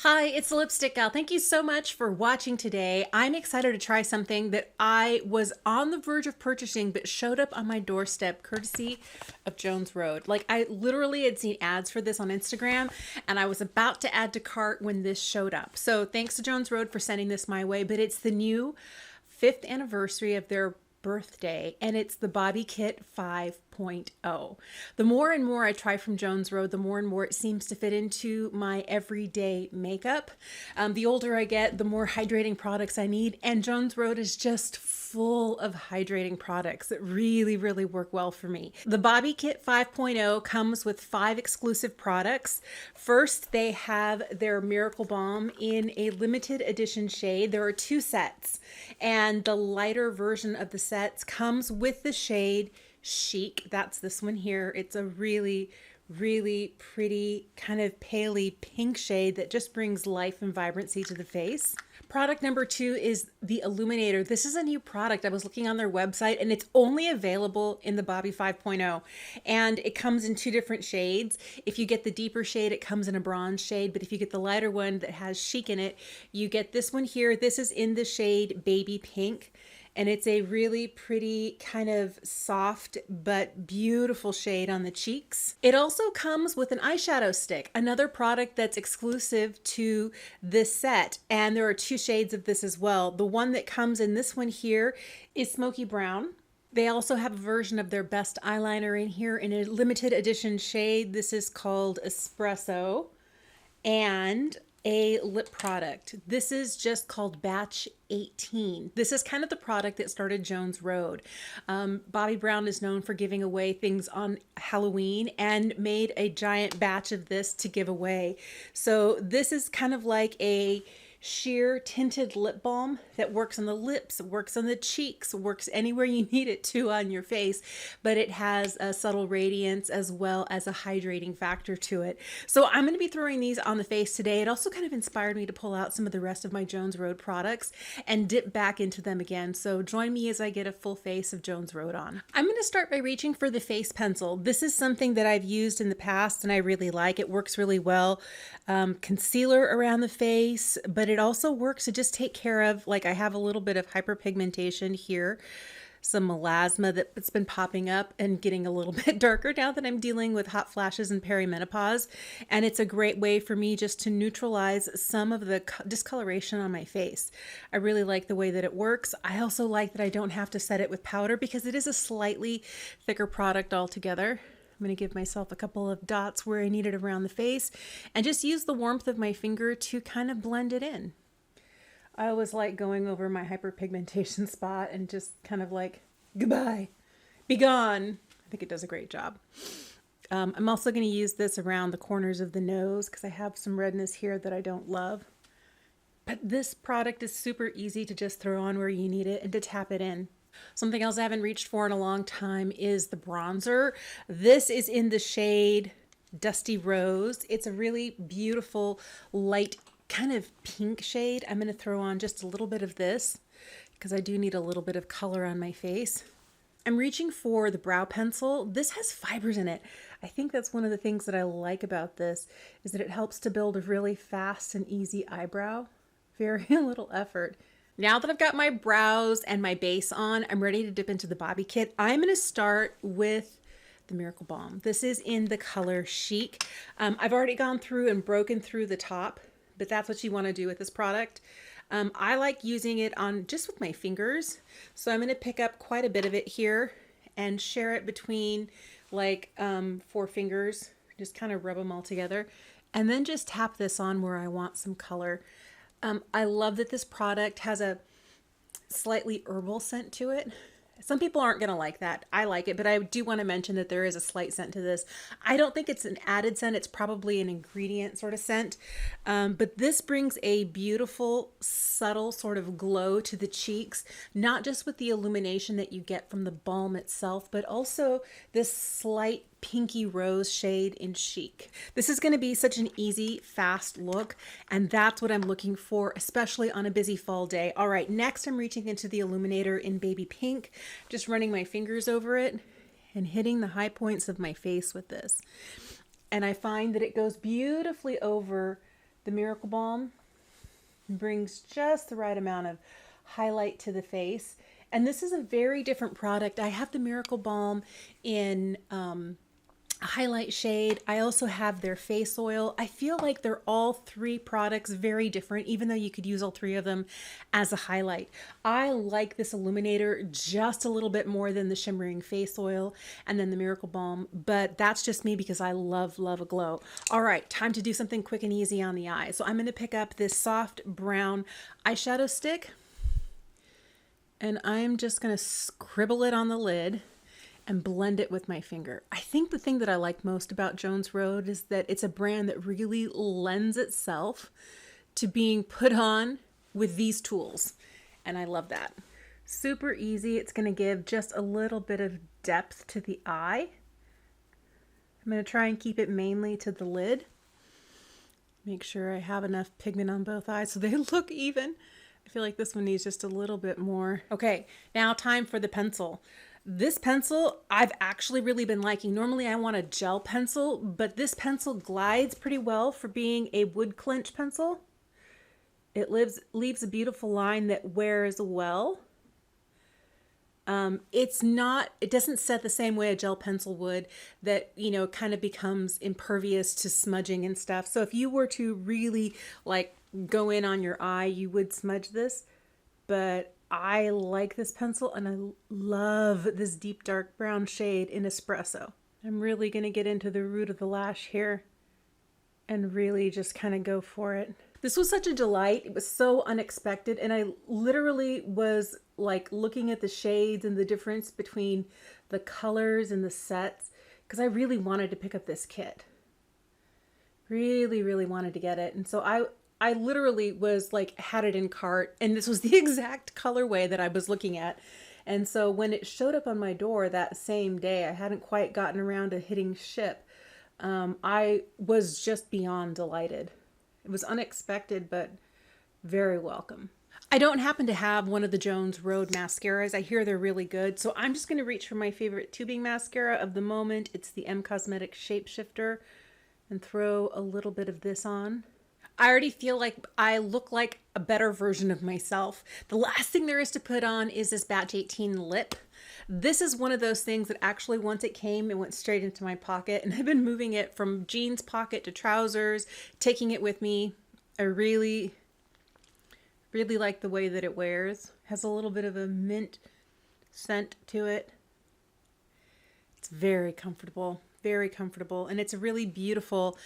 Hi, it's the Lipstick Gal. Thank you so much for watching today. I'm excited to try something that I was on the verge of purchasing but showed up on my doorstep courtesy of Jones Road. Like, I literally had seen ads for this on Instagram and I was about to add to cart when this showed up. So thanks to Jones Road for sending this my way, but it's the new 5th anniversary of their birthday, and it's the Bobbi Kit 5.0. The more and more I try from Jones Road, the more and more it seems to fit into my everyday makeup. The older I get, the more hydrating products I need, and Jones Road is just full of hydrating products that really, really work well for me. The Bobbi Kit 5.0 comes with 5 exclusive products. First, they have their Miracle Balm in a limited edition shade. There are 2 sets, and the lighter version of the sets comes with the shade Chic. That's this one here. It's a really, really pretty kind of paley pink shade that just brings life and vibrancy to the face. Product number 2 is the Illuminator. This is a new product. I was looking on their website and it's only available in the Bobbi 5.0, and it comes in 2 different shades. If you get the deeper shade, it comes in a bronze shade, but if you get the lighter one that has Chic in it, you get this one here. This is in the shade Baby Pink. And it's a really pretty kind of soft but beautiful shade on the cheeks. It also comes with an eyeshadow stick, another product that's exclusive to this set. And there are 2 shades of this as well. The one that comes in this one here is Smoky Brown. They also have a version of their best eyeliner in here in a limited edition shade. This is called Espresso. And a lip product. This is just called Batch 18. This is kind of the product that started Jones Road. Bobbi Brown is known for giving away things on Halloween and made a giant batch of this to give away. So this is kind of like a sheer tinted lip balm that works on the lips, works on the cheeks, works anywhere you need it to on your face, but it has a subtle radiance as well as a hydrating factor to it. So I'm going to be throwing these on the face today. It also kind of inspired me to pull out some of the rest of my Jones Road products and dip back into them again. So join me as I get a full face of Jones Road on. I'm going to start by reaching for the face pencil. This is something that I've used in the past and I really like. It works really well. Concealer around the face, but it also works to just take care of, like, I have a little bit of hyperpigmentation here, some melasma that's been popping up and getting a little bit darker now that I'm dealing with hot flashes and perimenopause. And it's a great way for me just to neutralize some of the discoloration on my face. I really like the way that it works. I also like that I don't have to set it with powder because it is a slightly thicker product altogether. I'm going to give myself a couple of dots where I need it around the face and just use the warmth of my finger to kind of blend it in. I always like going over my hyperpigmentation spot and just kind of like, goodbye, be gone. I think it does a great job. I'm also going to use this around the corners of the nose because I have some redness here that I don't love. But this product is super easy to just throw on where you need it and to tap it in. Something else I haven't reached for in a long time is the bronzer. This is in the shade Dusty Rose. It's a really beautiful, light, kind of pink shade. I'm going to throw on just a little bit of this because I do need a little bit of color on my face. I'm reaching for the brow pencil. This has fibers in it. I think that's one of the things that I like about this is that it helps to build a really fast and easy eyebrow. Very little effort. Now that I've got my brows and my base on, I'm ready to dip into the Bobbi Kit. I'm going to start with the Miracle Balm. This is in the color Chic. I've already gone through and broken through the top, but that's what you want to do with this product. I like using it on just with my fingers. So I'm going to pick up quite a bit of it here and share it between like 4 fingers. Just kind of rub them all together and then just tap this on where I want some color. I love that this product has a slightly herbal scent to it. Some people aren't going to like that. I like it, but I do want to mention that there is a slight scent to this. I don't think it's an added scent. It's probably an ingredient sort of scent. But this brings a beautiful, subtle sort of glow to the cheeks, not just with the illumination that you get from the balm itself, but also this slight pinky rose shade in Chic. This is going to be such an easy, fast look, and that's what I'm looking for, especially on a busy fall day. All right, next I'm reaching into the Illuminator in Baby Pink, just running my fingers over it and hitting the high points of my face with this. And I find that it goes beautifully over The Miracle Balm brings just the right amount of highlight to the face. And this is a very different product. I have the Miracle Balm in a highlight shade. I also have their face oil. I feel like they're all three products very different, even though you could use all three of them as a highlight. I like this illuminator just a little bit more than the shimmering face oil and then the Miracle Balm, but that's just me because I love a glow. All right, time to do something quick and easy on the eye. So I'm going to pick up this soft brown eyeshadow stick, and I'm just going to scribble it on the lid and blend it with my finger. I think the thing that I like most about Jones Road is that it's a brand that really lends itself to being put on with these tools. And I love that. Super easy. It's going to give just a little bit of depth to the eye. I'm going to try and keep it mainly to the lid. Make sure I have enough pigment on both eyes so they look even. I feel like this one needs just a little bit more. Okay, now time for the pencil. This pencil I've actually really been liking. Normally I want a gel pencil, but this pencil glides pretty well for being a wood clench pencil. It leaves a beautiful line that wears well. It doesn't set the same way a gel pencil would, that, you know, kind of becomes impervious to smudging and stuff. So if you were to really like go in on your eye, you would smudge this, but I like this pencil and I love this deep dark brown shade in Espresso. I'm really going to get into the root of the lash here and really just kind of go for it. This was such a delight. It was so unexpected, and I literally was like looking at the shades and the difference between the colors and the sets because I really wanted to pick up this kit. Really wanted to get it. And so I literally was like, had it in cart, and this was the exact colorway that I was looking at. And so when it showed up on my door that same day, I hadn't quite gotten around to hitting ship. I was just beyond delighted. It was unexpected, but very welcome. I don't happen to have one of the Jones Road mascaras. I hear they're really good. So I'm just going to reach for my favorite tubing mascara of the moment. It's the M Cosmetics Shapeshifter, and throw a little bit of this on. I already feel like I look like a better version of myself. The last thing there is to put on is this Batch 18 lip. This is one of those things that actually, once it came, it went straight into my pocket, and I've been moving it from jeans pocket to trousers, taking it with me. I really like the way that it wears. Has a little bit of a mint scent to it. It's very comfortable, and it's a really beautiful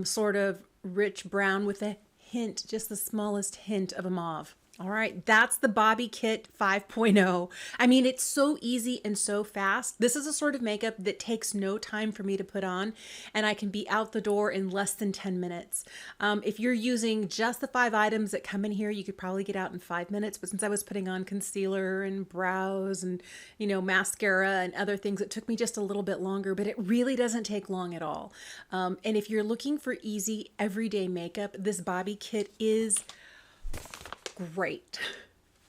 sort of rich brown with a hint, just the smallest hint of a mauve. All right, that's the Bobbi Kit 5.0. I mean, it's so easy and so fast. This is a sort of makeup that takes no time for me to put on, and I can be out the door in less than 10 minutes. If you're using just the 5 items that come in here, you could probably get out in 5 minutes. But since I was putting on concealer and brows and, you know, mascara and other things, it took me just a little bit longer, but it really doesn't take long at all. And if you're looking for easy, everyday makeup, this Bobbi Kit is great.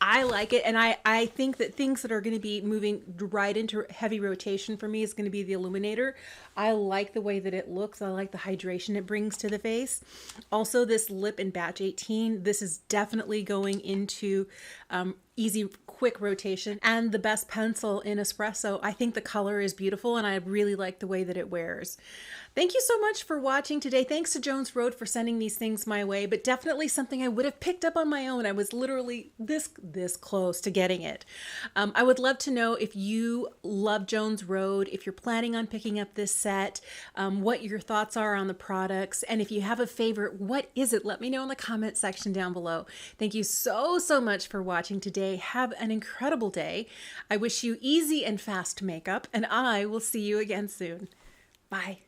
I like it, and I think that things that are going to be moving right into heavy rotation for me is going to be the illuminator. I like the way that it looks. I like the hydration it brings to the face. Also, this lip in Batch 18, this is definitely going into easy, quick rotation. And the best pencil in Espresso. I think the color is beautiful, and I really like the way that it wears. Thank you so much for watching today. Thanks to Jones Road for sending these things my way, but definitely something I would have picked up on my own. I was literally this close to getting it. I would love to know if you love Jones Road, if you're planning on picking up this set, what your thoughts are on the products, and if you have a favorite, what is it? Let me know in the comment section down below. Thank you so much for watching today. Have an incredible day. I wish you easy and fast makeup, and I will see you again soon. Bye.